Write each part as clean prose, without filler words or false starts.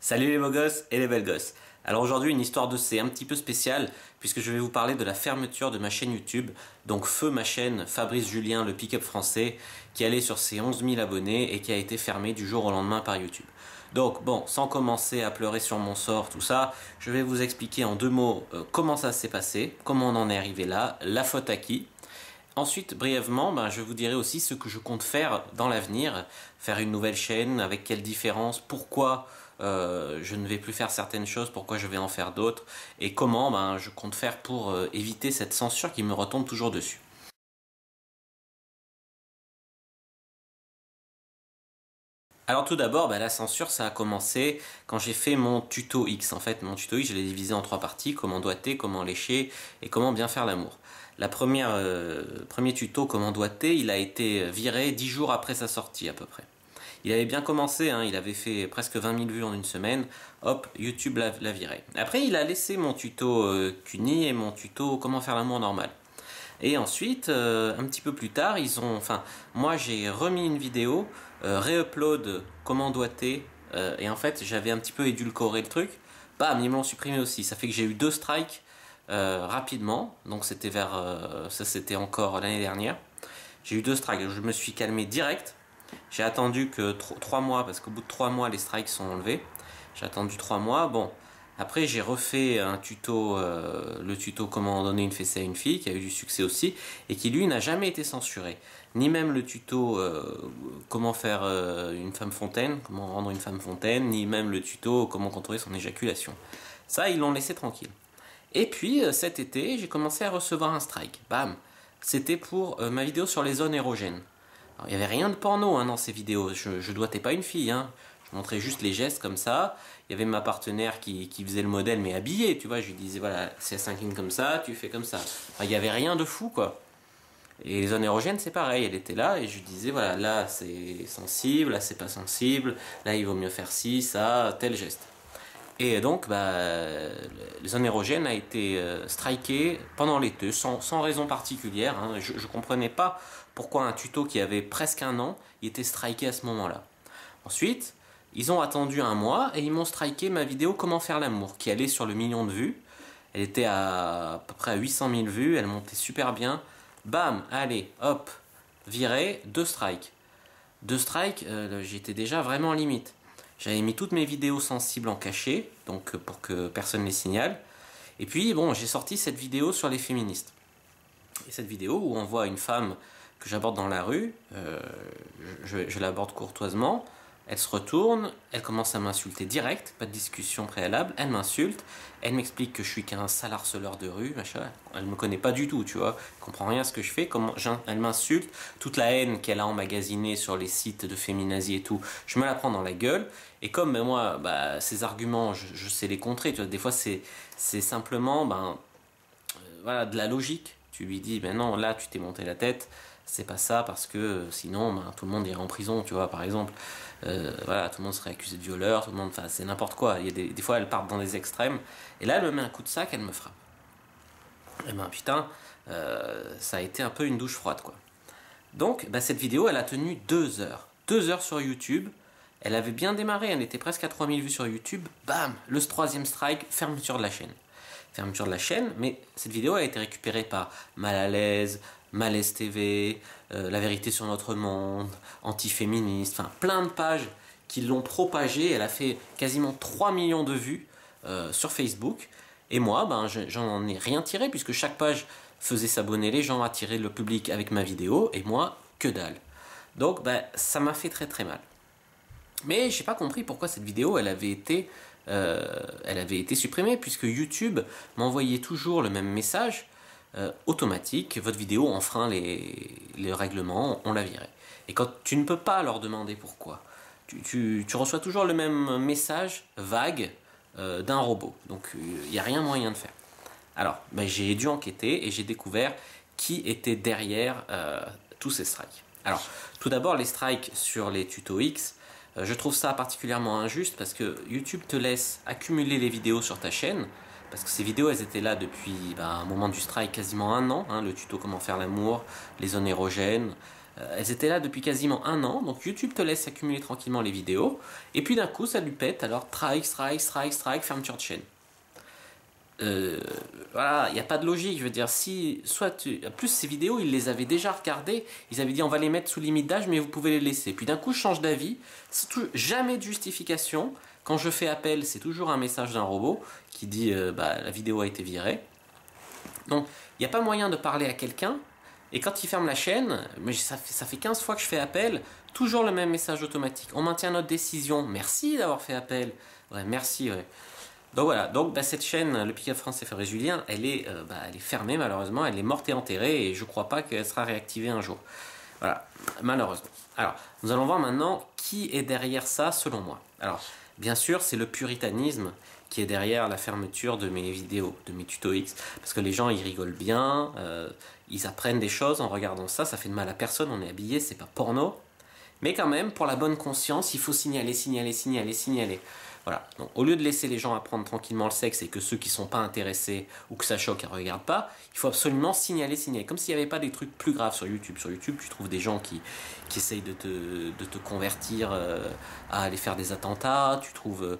Salut les beaux gosses et les belles gosses. Alors aujourd'hui une histoire de C un petit peu spéciale puisque je vais vous parler de la fermeture de ma chaîne YouTube. Donc feu ma chaîne Fabrice Julien le pick-up français qui allait sur ses 11 000 abonnés et qui a été fermée du jour au lendemain par YouTube. Donc bon, sans commencer à pleurer sur mon sort, tout ça, je vais vous expliquer en deux mots comment ça s'est passé, comment on en est arrivé là, la faute à qui. Ensuite, brièvement, je vous dirai aussi ce que je compte faire dans l'avenir, faire une nouvelle chaîne, avec quelle différence, pourquoi je ne vais plus faire certaines choses, pourquoi je vais en faire d'autres, et comment je compte faire pour éviter cette censure qui me retombe toujours dessus. Alors tout d'abord, la censure, ça a commencé quand j'ai fait mon tuto X. En fait, mon tuto X, je l'ai divisé en trois parties, comment doigter, comment lécher et comment bien faire l'amour. La premier tuto, comment doigter, il a été viré 10 jours après sa sortie à peu près. Il avait bien commencé, hein, il avait fait presque 20 000 vues en une semaine, hop, YouTube l'a viré. Après, il a laissé mon tuto Cuni et mon tuto comment faire l'amour normal. Et ensuite, un petit peu plus tard, moi j'ai remis une vidéo, réupload comment doigter, et en fait j'avais un petit peu édulcoré le truc, bam, ils me l'ont supprimé aussi. Ça fait que j'ai eu 2 strikes rapidement, donc c'était ça c'était encore l'année dernière. J'ai eu 2 strikes, je me suis calmé direct. J'ai attendu que 3 mois, parce qu'au bout de 3 mois les strikes sont enlevés. J'ai attendu 3 mois, bon. Après j'ai refait un tuto, le tuto comment donner une fessée à une fille, qui a eu du succès aussi, et qui lui n'a jamais été censuré. Ni même le tuto comment faire une femme fontaine, comment rendre une femme fontaine, ni même le tuto comment contrôler son éjaculation. Ça, ils l'ont laissé tranquille. Et puis cet été, j'ai commencé à recevoir un strike. Bam! C'était pour ma vidéo sur les zones érogènes. Alors, il n'y avait rien de porno dans ces vidéos, je doigtais pas une fille, hein. Je montrais juste les gestes comme ça. Il y avait ma partenaire qui faisait le modèle mais habillée, tu vois. Je lui disais voilà, c'est 5 lignes comme ça, tu fais comme ça. Enfin, il n'y avait rien de fou quoi. Et les zones érogènes c'est pareil, elle était là et je lui disais voilà, là c'est sensible, là c'est pas sensible, là il vaut mieux faire ci, ça, tel geste. Et donc les zones érogènes a été striké pendant l'été sans raison particulière, hein. Je comprenais pas pourquoi un tuto qui avait presque un an il était striké à ce moment-là. Ensuite, ils ont attendu un mois et ils m'ont striké ma vidéo comment faire l'amour qui allait sur le 1 million de vues. Elle était à peu près à 800 000 vues, elle montait super bien. Bam, allez, hop, viré, 2 strikes. 2 strikes, j'étais déjà vraiment limite. J'avais mis toutes mes vidéos sensibles en cachet, donc pour que personne ne les signale. Et puis bon, j'ai sorti cette vidéo sur les féministes. Et cette vidéo où on voit une femme que j'aborde dans la rue, je l'aborde courtoisement. Elle se retourne, elle commence à m'insulter direct, pas de discussion préalable, elle m'insulte, elle m'explique que je suis qu'un sale harceleur de rue, machin. Elle me connaît pas du tout, tu vois, elle comprend rien à ce que je fais, elle m'insulte, toute la haine qu'elle a emmagasinée sur les sites de féminazie et tout, je me la prends dans la gueule, et comme moi, ces arguments, je sais les contrer, tu vois, des fois c'est simplement, voilà, de la logique. Tu lui dis, non, là tu t'es monté la tête, c'est pas ça parce que sinon tout le monde irait en prison, tu vois, par exemple. Voilà, tout le monde serait accusé de violeur, tout le monde, enfin c'est n'importe quoi. Il y a des fois elles partent dans des extrêmes, et là elle me met un coup de sac, elle me frappe. Et putain, ça a été un peu une douche froide quoi. Donc cette vidéo elle a tenu 2 heures. 2 heures sur YouTube. Elle avait bien démarré, elle était presque à 3000 vues sur YouTube. Bam, le 3e strike, fermeture de la chaîne. Fermeture de la chaîne, mais cette vidéo a été récupérée par Mal à l'aise, Malaise TV, La vérité sur notre monde, Antiféministe, enfin plein de pages qui l'ont propagée. Elle a fait quasiment 3 millions de vues sur Facebook. Et moi, j'en ai rien tiré puisque chaque page faisait s'abonner les gens, attirer le public avec ma vidéo, et moi, que dalle. Donc ça m'a fait très très mal. Mais j'ai pas compris pourquoi cette vidéo elle avait été supprimée, puisque YouTube m'envoyait toujours le même message automatique, votre vidéo enfreint les règlements, on la virait. Et quand tu ne peux pas leur demander pourquoi, tu reçois toujours le même message vague d'un robot. Donc il n'y a rien moyen de faire. Alors j'ai dû enquêter et j'ai découvert qui était derrière tous ces strikes. Alors tout d'abord les strikes sur les tutos X. Je trouve ça particulièrement injuste parce que YouTube te laisse accumuler les vidéos sur ta chaîne, parce que ces vidéos elles étaient là depuis un moment du strike, quasiment un an, hein, le tuto comment faire l'amour, les zones érogènes, Elles étaient là depuis quasiment un an, donc YouTube te laisse accumuler tranquillement les vidéos, et puis d'un coup ça lui pète, alors strike, fermeture de chaîne. Voilà, il n'y a pas de logique, je veux dire, si, soit en plus ces vidéos, ils les avaient déjà regardées, ils avaient dit on va les mettre sous limite d'âge, mais vous pouvez les laisser. Puis d'un coup, je change d'avis, jamais de justification. Quand je fais appel, c'est toujours un message d'un robot qui dit bah, la vidéo a été virée. Donc, il n'y a pas moyen de parler à quelqu'un, et quand il ferme la chaîne, mais ça fait 15 fois que je fais appel, toujours le même message automatique. On maintient notre décision, merci d'avoir fait appel. Ouais, merci, ouais. Donc voilà, donc bah, cette chaîne, le Pick-up France FR et Julien, elle est fermée malheureusement, elle est morte et enterrée et je crois pas qu'elle sera réactivée un jour. Voilà, malheureusement. Alors, nous allons voir maintenant qui est derrière ça selon moi. Alors, bien sûr, c'est le puritanisme qui est derrière la fermeture de mes vidéos, de mes tutos X, parce que les gens ils rigolent bien, ils apprennent des choses en regardant ça, ça fait de mal à personne, on est habillé, c'est pas porno. Mais quand même, pour la bonne conscience, il faut signaler. Voilà. Donc, au lieu de laisser les gens apprendre tranquillement le sexe et que ceux qui ne sont pas intéressés ou que ça choque ne regardent pas, il faut absolument signaler. Comme s'il n'y avait pas des trucs plus graves sur YouTube. Sur YouTube, tu trouves des gens qui essayent de te convertir à aller faire des attentats. Tu trouves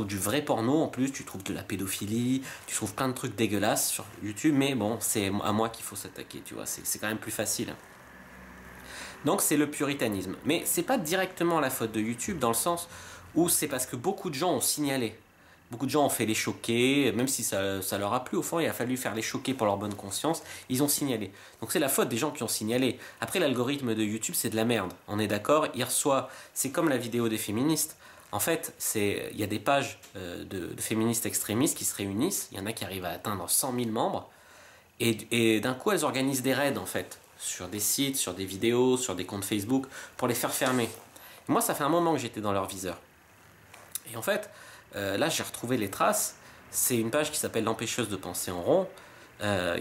du vrai porno en plus, tu trouves de la pédophilie, tu trouves plein de trucs dégueulasses sur YouTube. Mais bon, c'est à moi qu'il faut s'attaquer, tu vois. C'est quand même plus facile. Donc c'est le puritanisme. Mais c'est pas directement la faute de YouTube dans le sens où c'est parce que beaucoup de gens ont signalé. Beaucoup de gens ont fait les choquer, même si ça leur a plu au fond, il a fallu faire les choquer pour leur bonne conscience, ils ont signalé. Donc c'est la faute des gens qui ont signalé. Après l'algorithme de YouTube c'est de la merde, on est d'accord, il reçoit, c'est comme la vidéo des féministes. En fait, il y a des pages de féministes extrémistes qui se réunissent, il y en a qui arrivent à atteindre 100 000 membres, et d'un coup elles organisent des raids en fait, sur des sites, sur des vidéos, sur des comptes Facebook, pour les faire fermer. Et moi ça fait un moment que j'étais dans leur viseur. Et en fait, là j'ai retrouvé les traces. C'est une page qui s'appelle l'empêcheuse de penser en rond,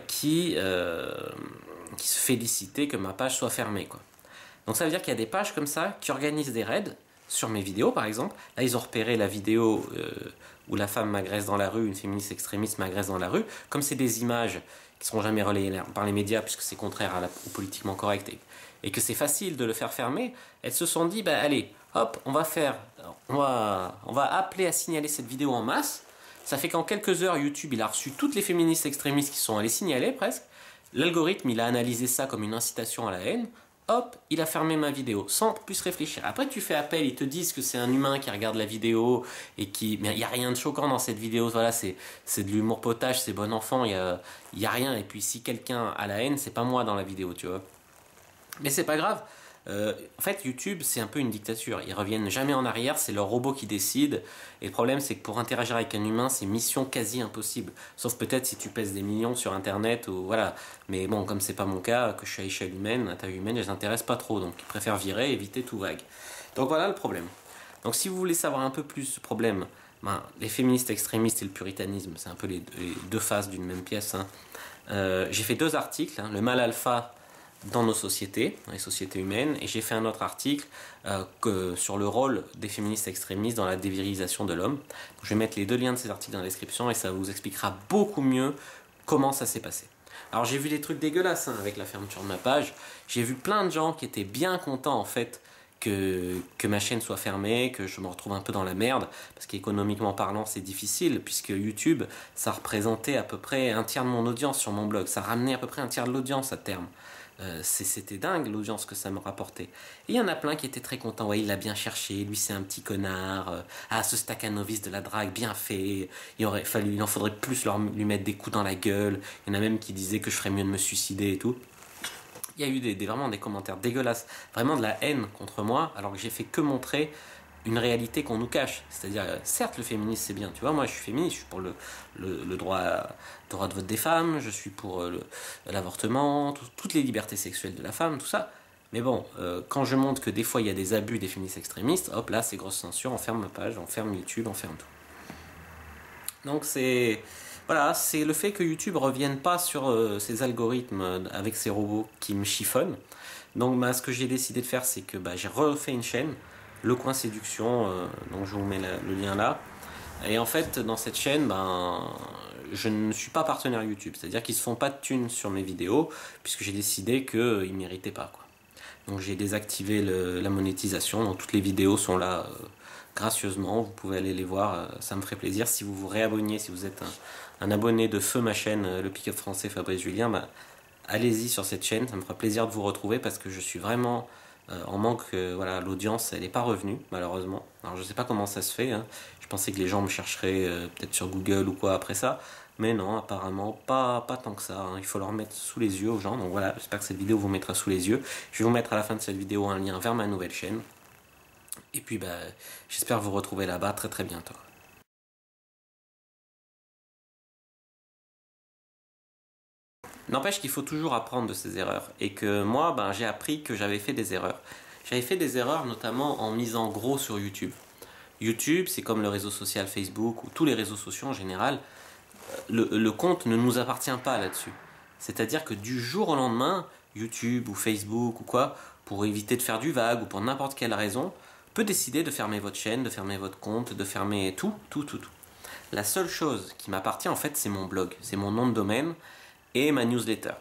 qui se félicitait que ma page soit fermée, quoi. Donc ça veut dire qu'il y a des pages comme ça qui organisent des raids sur mes vidéos par exemple. Là ils ont repéré la vidéo où la femme m'agresse dans la rue, une féministe extrémiste m'agresse dans la rue. Comme c'est des images qui ne seront jamais relayées par les médias puisque c'est contraire au politiquement correct et que c'est facile de le faire fermer, elles se sont dit, bah allez, hop, on va appeler à signaler cette vidéo en masse. Ça fait qu'en quelques heures, YouTube il a reçu toutes les féministes extrémistes qui sont allées signaler presque. L'algorithme il a analysé ça comme une incitation à la haine. Hop, il a fermé ma vidéo sans plus réfléchir. Après tu fais appel, ils te disent que c'est un humain qui regarde la vidéo et mais il n'y a rien de choquant dans cette vidéo. Voilà, c'est de l'humour potage, c'est bon enfant, il y a rien. Et puis si quelqu'un a la haine, c'est pas moi dans la vidéo, tu vois. Mais c'est pas grave. En fait, YouTube, c'est un peu une dictature. Ils reviennent jamais en arrière, c'est leur robot qui décide. Et le problème, c'est que pour interagir avec un humain, c'est mission quasi impossible. Sauf peut-être si tu pèses des millions sur Internet ou voilà. Mais bon, comme c'est pas mon cas, que je suis à échelle humaine, à taille humaine, je les intéresse pas trop. Donc, ils préfèrent virer, éviter tout vague. Donc voilà le problème. Donc, si vous voulez savoir un peu plus ce problème, les féministes extrémistes et le puritanisme, c'est un peu les deux faces d'une même pièce. Hein. J'ai fait 2 articles, hein, le mal alpha dans nos sociétés, dans les sociétés humaines, et j'ai fait un autre article sur le rôle des féministes extrémistes dans la dévirilisation de l'homme. Je vais mettre les 2 liens de ces articles dans la description et ça vous expliquera beaucoup mieux comment ça s'est passé. Alors j'ai vu des trucs dégueulasses avec la fermeture de ma page, j'ai vu plein de gens qui étaient bien contents en fait que ma chaîne soit fermée, que je me retrouve un peu dans la merde, parce qu'économiquement parlant c'est difficile, puisque YouTube ça représentait à peu près un tiers de mon audience sur mon blog, ça ramenait à peu près un tiers de l'audience à terme. C'était dingue l'audience que ça me rapportait. Et il y en a plein qui étaient très contents. Ouais, il l'a bien cherché, lui c'est un petit connard. Ce Stakhanoviste de la drague, bien fait. Il en faudrait plus lui mettre des coups dans la gueule. Il y en a même qui disaient que je ferais mieux de me suicider et tout. Il y a eu vraiment des commentaires dégueulasses, vraiment de la haine contre moi, alors que j'ai fait que montrer une réalité qu'on nous cache. C'est-à-dire, certes, le féminisme, c'est bien. Tu vois, moi, je suis féministe, je suis pour le droit de vote des femmes, je suis pour l'avortement, toutes les libertés sexuelles de la femme, tout ça. Mais bon, quand je montre que des fois, il y a des abus des féministes extrémistes, hop, là, c'est grosse censure, on ferme ma page, on ferme YouTube, on ferme tout. Donc, voilà, c'est le fait que YouTube ne revienne pas sur ces algorithmes avec ces robots qui me chiffonnent. Donc, ce que j'ai décidé de faire, c'est que j'ai refait une chaîne, Le Coin Séduction, donc je vous mets le lien là. Et en fait, dans cette chaîne, je ne suis pas partenaire YouTube, c'est-à-dire qu'ils ne se font pas de thunes sur mes vidéos, puisque j'ai décidé qu'ils ne méritaient pas, quoi. Donc j'ai désactivé la monétisation, donc toutes les vidéos sont là gracieusement, vous pouvez aller les voir, ça me ferait plaisir. Si vous vous réabonnez, si vous êtes un abonné de feu ma chaîne, le Pick-up français Fabrice Julien, bah, allez-y sur cette chaîne, ça me fera plaisir de vous retrouver parce que je suis vraiment en manque, voilà, l'audience elle n'est pas revenue malheureusement. Alors je sais pas comment ça se fait, hein. Je pensais que les gens me chercheraient peut-être sur Google ou quoi après ça, mais non, apparemment pas tant que ça, hein. Il faut leur mettre sous les yeux aux gens, donc voilà, j'espère que cette vidéo vous mettra sous les yeux. Je vais vous mettre à la fin de cette vidéo un lien vers ma nouvelle chaîne, et puis bah, j'espère vous retrouver là-bas très très bientôt. N'empêche qu'il faut toujours apprendre de ses erreurs, et que moi, ben, j'ai appris que j'avais fait des erreurs. J'avais fait des erreurs notamment en misant gros sur YouTube. YouTube, c'est comme le réseau social Facebook, ou tous les réseaux sociaux en général, le compte ne nous appartient pas là-dessus. C'est-à-dire que du jour au lendemain, YouTube ou Facebook ou quoi, pour éviter de faire du vague ou pour n'importe quelle raison, peut décider de fermer votre chaîne, de fermer votre compte, de fermer tout. La seule chose qui m'appartient en fait, c'est mon blog, c'est mon nom de domaine et ma newsletter.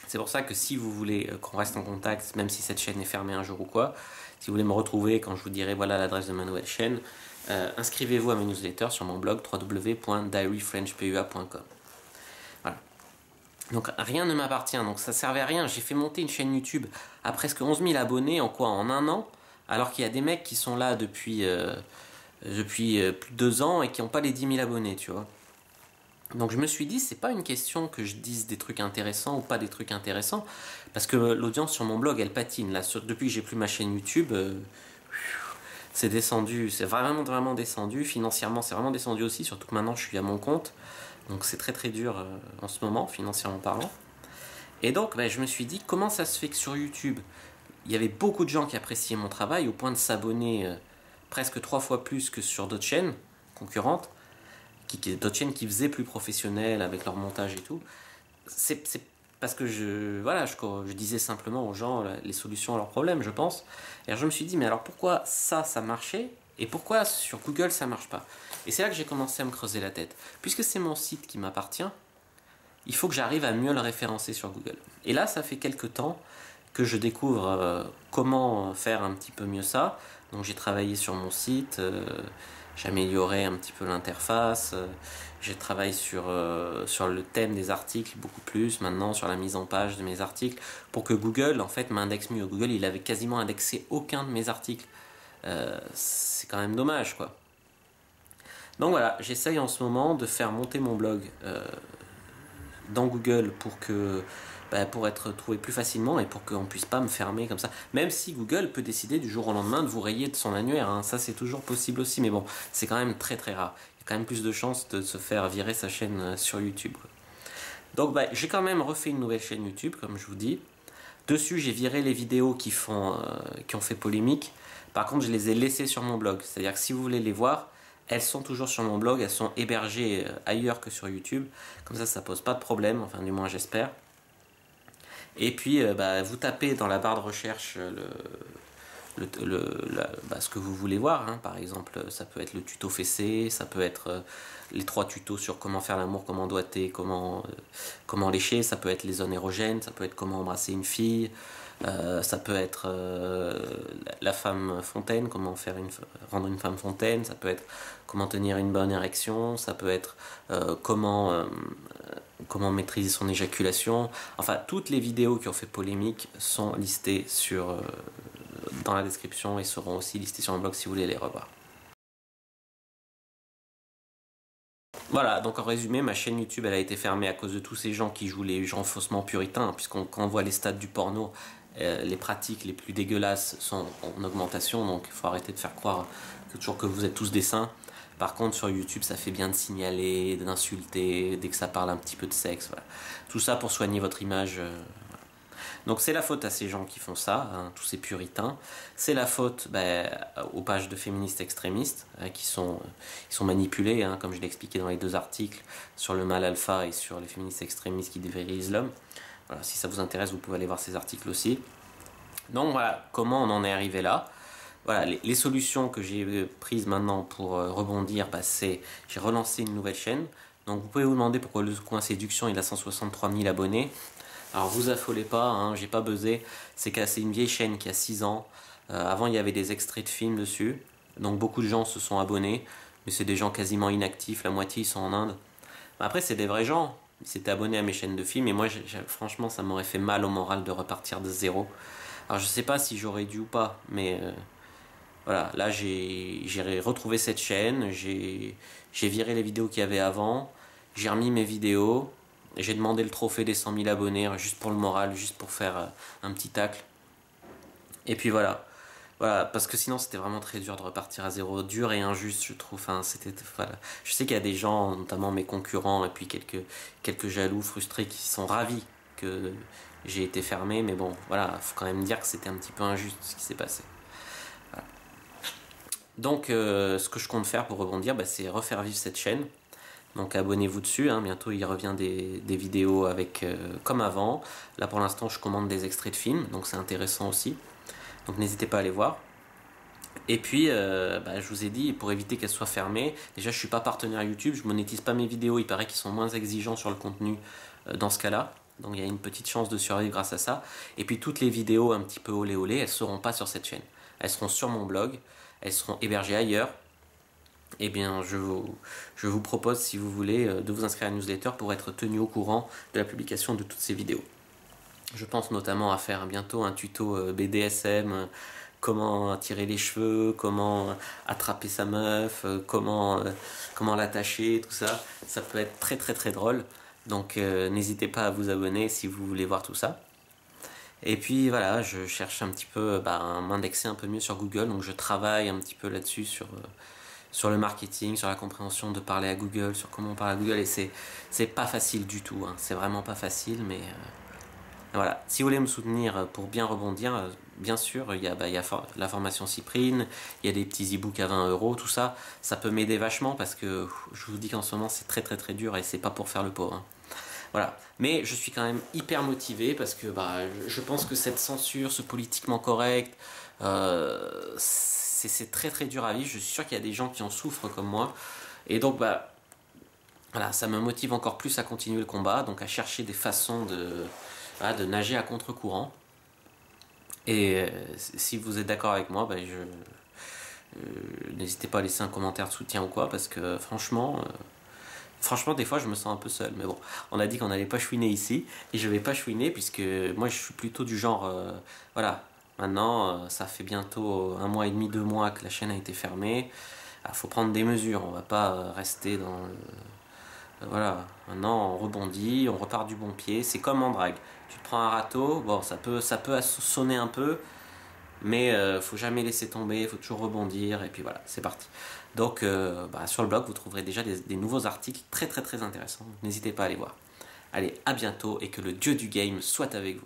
C'est pour ça que si vous voulez qu'on reste en contact, même si cette chaîne est fermée un jour ou quoi, si vous voulez me retrouver quand je vous dirai voilà l'adresse de ma nouvelle chaîne, inscrivez-vous à ma newsletter sur mon blog www.diaryfrenchpua.com. Voilà. Donc rien ne m'appartient, donc ça servait à rien. J'ai fait monter une chaîne YouTube à presque 11 000 abonnés en quoi? En un an, alors qu'il y a des mecs qui sont là depuis plus de 2 ans et qui n'ont pas les 10 000 abonnés, tu vois. Donc je me suis dit, c'est pas une question que je dise des trucs intéressants ou pas des trucs intéressants, parce que l'audience sur mon blog, elle patine. Là, depuis que j'ai plus ma chaîne YouTube, c'est descendu, c'est vraiment descendu. Financièrement, c'est vraiment descendu aussi, surtout que maintenant je suis à mon compte. Donc c'est très dur en ce moment, financièrement parlant. Et donc bah, je me suis dit, comment ça se fait que sur YouTube, il y avait beaucoup de gens qui appréciaient mon travail au point de s'abonner presque 3 fois plus que sur d'autres chaînes concurrentes, d'autres chaînes qui faisaient plus professionnel avec leur montage et tout. C'est parce que je disais simplement aux gens les solutions à leurs problèmes, je pense. Et alors je me suis dit, mais alors pourquoi ça marchait et pourquoi sur Google ça marche pas? Et c'est là que j'ai commencé à me creuser la tête. Puisque c'est mon site qui m'appartient, il faut que j'arrive à mieux le référencer sur Google. Et là, ça fait quelques temps que je découvre comment faire un petit peu mieux ça. Donc j'ai travaillé sur mon site, j'ai amélioré un petit peu l'interface, j'ai travaillé sur le thème des articles beaucoup plus, maintenant sur la mise en page de mes articles, pour que Google en fait m'indexe mieux. Google il avait quasiment indexé aucun de mes articles. C'est quand même dommage quoi. Donc voilà, j'essaye en ce moment de faire monter mon blog dans Google pour être trouvé plus facilement et pour qu'on puisse pas me fermer comme ça. Même si Google peut décider du jour au lendemain de vous rayer de son annuaire, hein. Ça c'est toujours possible aussi, mais bon, c'est quand même très rare. Il y a quand même plus de chances de se faire virer sa chaîne sur YouTube. Donc j'ai quand même refait une nouvelle chaîne YouTube, comme je vous dis. Dessus j'ai viré les vidéos qui ont fait polémique. Par contre je les ai laissées sur mon blog. C'est-à-dire que si vous voulez les voir, elles sont toujours sur mon blog, elles sont hébergées ailleurs que sur YouTube. Comme ça pose pas de problème, enfin du moins j'espère. Et puis vous tapez dans la barre de recherche ce que vous voulez voir, hein. Par exemple ça peut être le tuto fessé, ça peut être les 3 tutos sur comment faire l'amour, comment doigter, comment lécher, ça peut être les zones érogènes, ça peut être comment embrasser une fille, ça peut être la femme fontaine, comment rendre une femme fontaine, ça peut être comment tenir une bonne érection, ça peut être comment maîtriser son éjaculation. Enfin, toutes les vidéos qui ont fait polémique sont listées dans la description et seront aussi listées sur mon blog si vous voulez les revoir. Voilà, donc en résumé, ma chaîne YouTube elle a été fermée à cause de tous ces gens qui jouent les gens faussement puritains, hein, quand on voit les stats du porno, les pratiques les plus dégueulasses sont en augmentation, donc il faut arrêter de faire croire que vous êtes tous des saints. Par contre sur YouTube ça fait bien de signaler, d'insulter, dès que ça parle un petit peu de sexe, voilà. Tout ça pour soigner votre image. Donc c'est la faute à ces gens qui font ça, hein, tous ces puritains. C'est la faute aux pages de féministes extrémistes qui sont manipulées, hein, comme je l'ai expliqué dans les 2 articles sur le mal alpha et sur les féministes extrémistes qui dévérilisent l'homme. Voilà, si ça vous intéresse, vous pouvez aller voir ces articles aussi. Donc voilà, comment on en est arrivé là. Voilà, les solutions que j'ai prises maintenant pour rebondir, c'est j'ai relancé une nouvelle chaîne. Donc vous pouvez vous demander pourquoi le coin séduction il a 163 000 abonnés. Alors vous affolez pas, hein, j'ai pas buzzé, c'est une vieille chaîne qui a 6 ans. Avant il y avait des extraits de films dessus, donc beaucoup de gens se sont abonnés, mais c'est des gens quasiment inactifs, la moitié ils sont en Inde. Après c'est des vrais gens, ils s'étaient abonnés à mes chaînes de films et moi franchement ça m'aurait fait mal au moral de repartir de zéro. Alors je sais pas si j'aurais dû ou pas, mais voilà, là j'ai retrouvé cette chaîne, j'ai viré les vidéos qu'il y avait avant, j'ai remis mes vidéos, j'ai demandé le trophée des 100 000 abonnés juste pour le moral, juste pour faire un petit tacle. Et puis voilà, voilà, parce que sinon c'était vraiment très dur de repartir à zéro, dur et injuste je trouve. Enfin, voilà. Je sais qu'il y a des gens, notamment mes concurrents et puis quelques jaloux frustrés qui sont ravis que j'ai été fermé, mais bon, voilà, faut quand même dire que c'était un petit peu injuste ce qui s'est passé. Donc, ce que je compte faire pour rebondir, bah, c'est refaire vivre cette chaîne. Donc, abonnez-vous dessus. Hein. Bientôt, il revient des vidéos avec comme avant. Là, pour l'instant, je commande des extraits de films, donc c'est intéressant aussi. Donc, n'hésitez pas à aller voir. Et puis, bah, je vous ai dit, pour éviter qu'elle soit fermée, déjà, je suis pas partenaire YouTube, je monétise pas mes vidéos. Il paraît qu'ils sont moins exigeants sur le contenu dans ce cas-là. Donc, il y a une petite chance de survivre grâce à ça. Et puis, toutes les vidéos un petit peu olé olé, elles seront pas sur cette chaîne. Elles seront sur mon blog. Elles seront hébergées ailleurs. Eh bien, je vous propose, si vous voulez, de vous inscrire à la newsletter pour être tenu au courant de la publication de toutes ces vidéos. Je pense notamment à faire bientôt un tuto BDSM, comment tirer les cheveux, comment attraper sa meuf, comment l'attacher, tout ça. Ça peut être très très très drôle. Donc n'hésitez pas à vous abonner si vous voulez voir tout ça. Et puis voilà, je cherche un petit peu à m'indexer un peu mieux sur Google, donc je travaille un petit peu là-dessus sur le marketing, sur la compréhension de parler à Google, sur comment on parle à Google, et c'est pas facile du tout, hein. C'est vraiment pas facile, mais voilà. Si vous voulez me soutenir pour bien rebondir, bien sûr, il y a la formation Cyprine, il y a des petits e-books à 20 euros, tout ça, ça peut m'aider vachement parce que je vous dis qu'en ce moment c'est très très très dur et c'est pas pour faire le pauvre, hein. Voilà. Mais je suis quand même hyper motivé parce que je pense que cette censure, ce politiquement correct, c'est très très dur à vivre. Je suis sûr qu'il y a des gens qui en souffrent comme moi. Et donc, voilà, ça me motive encore plus à continuer le combat, donc à chercher des façons de nager à contre-courant. Et si vous êtes d'accord avec moi, n'hésitez pas à laisser un commentaire de soutien ou quoi, parce que franchement, des fois, je me sens un peu seul. Mais bon, on a dit qu'on n'allait pas chouiner ici. Et je vais pas chouiner puisque moi, je suis plutôt du genre... voilà, maintenant, ça fait bientôt 1 mois et demi, 2 mois que la chaîne a été fermée. Il faut prendre des mesures. On va pas rester dans... voilà, maintenant, on rebondit, on repart du bon pied. C'est comme en drague. Tu te prends un râteau, bon, ça peut sonner un peu. Mais faut jamais laisser tomber, il faut toujours rebondir, et puis voilà, c'est parti. Donc sur le blog, vous trouverez déjà des nouveaux articles très très très intéressants. N'hésitez pas à aller voir. Allez, à bientôt et que le dieu du game soit avec vous.